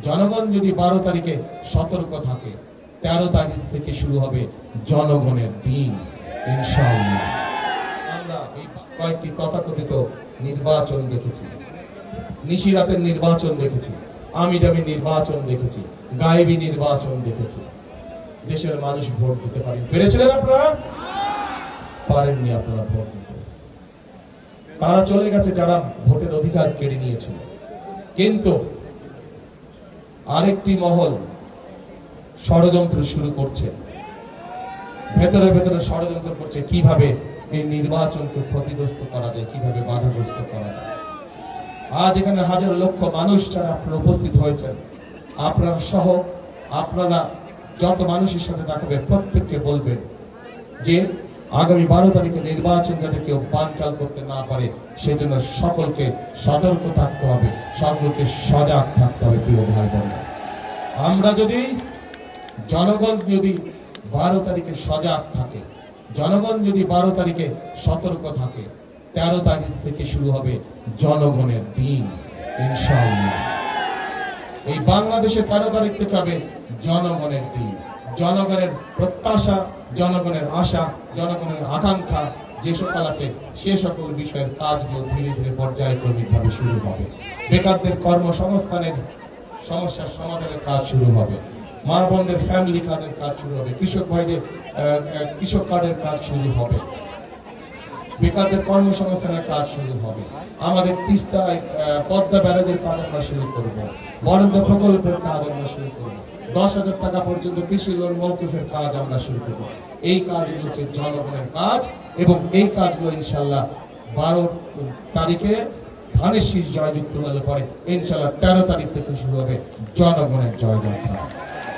জনগণ যদি 12 তারিখে সতর্ক থাকে, 13 তারিখ থেকে শুরু হবে জনগণের দিন ইনশাআল্লাহ। আমরা এই কয়েকটি তথাকথিত নির্বাচন দেখেছি, নিশিরাতের নির্বাচন দেখেছি, আমিডামি নির্বাচন দেখেছি, গায়েবী নির্বাচন দেখেছি। দেশের মানুষ ভোট দিতে পেরেছিলেন আপনারা? পারেননি আপনারা ভোট দিতে। তারা চলে গেছে যারা ভোটের অধিকার কেড়ে নিয়েছিল। কিন্তু আরেকটি মহল ষড়যন্ত্র শুরু করছে, ভেতরে ভেতরে ষড়যন্ত্র করছে কিভাবে এই নির্বাচনকে ক্ষতিগ্রস্ত করা যায়, কিভাবে বাধাগ্রস্ত করা যায়। আজ এখানে হাজার লক্ষ মানুষ যারা আপনারা উপস্থিত হয়েছেন, আপনারা সহ আপনারা যত মানুষের সাথে দেখাবে প্রত্যেককে বলবেন যে আগামী 12 তারিখে নির্বাচন যাতে কেউ বানচাল করতে না পারে সেজন্য সকলকে সতর্ক থাকতে হবে, সকলকে সজাগ থাকতে হবে। প্রিয় ভাই বোনেরা, আমরা যদি জনগণ যদি 12 তারিখে সজাগ থাকে, জনগণ যদি 12 তারিখে সতর্ক থাকে, 13 তারিখ থেকে শুরু হবে জনগণের দিন ইনশাআল্লাহ। এই বাংলাদেশে 13 তারিখ থেকে হবে জনগণের দিন। জনগণের প্রত্যাশা, জনগণের আশা, জনগণের আকাঙ্ক্ষা যে সকল আছে সে সকল বিষয়ের কাজগুলো ধীরে ধীরে পর্যায়ক্রমিকভাবে শুরু হবে। বেকারদের কর্মসংস্থানের সমস্যার সমাধানের কাজ শুরু হবে, মা বোনদের ফ্যামিলি কার্ডের কাজ শুরু হবে, কৃষক ভাইদের কৃষক কার্ডের কাজ শুরু হবে, বেকারদের কর্মসংস্থানের কাজ শুরু হবে। আমাদের তিস্তায় পদ্মা ব্যারাজের কাজ আমরা শুরু করব, বরাদ্দ প্রকল্পের কাজ আমরা শুরু করব, 10,000 টাকা পর্যন্ত কৃষি লোন মওকুফের কাজ আমরা শুরু করব। এই কাজগুলো হচ্ছে জনগণের কাজ এবং এই কাজগুলো ইনশাআল্লাহ 12 তারিখে ধানের শীষ জয়যুক্ত হলে পরে ইনশাআল্লাহ 13 তারিখ থেকে শুরু হবে জনগণের জয়যাত্রা।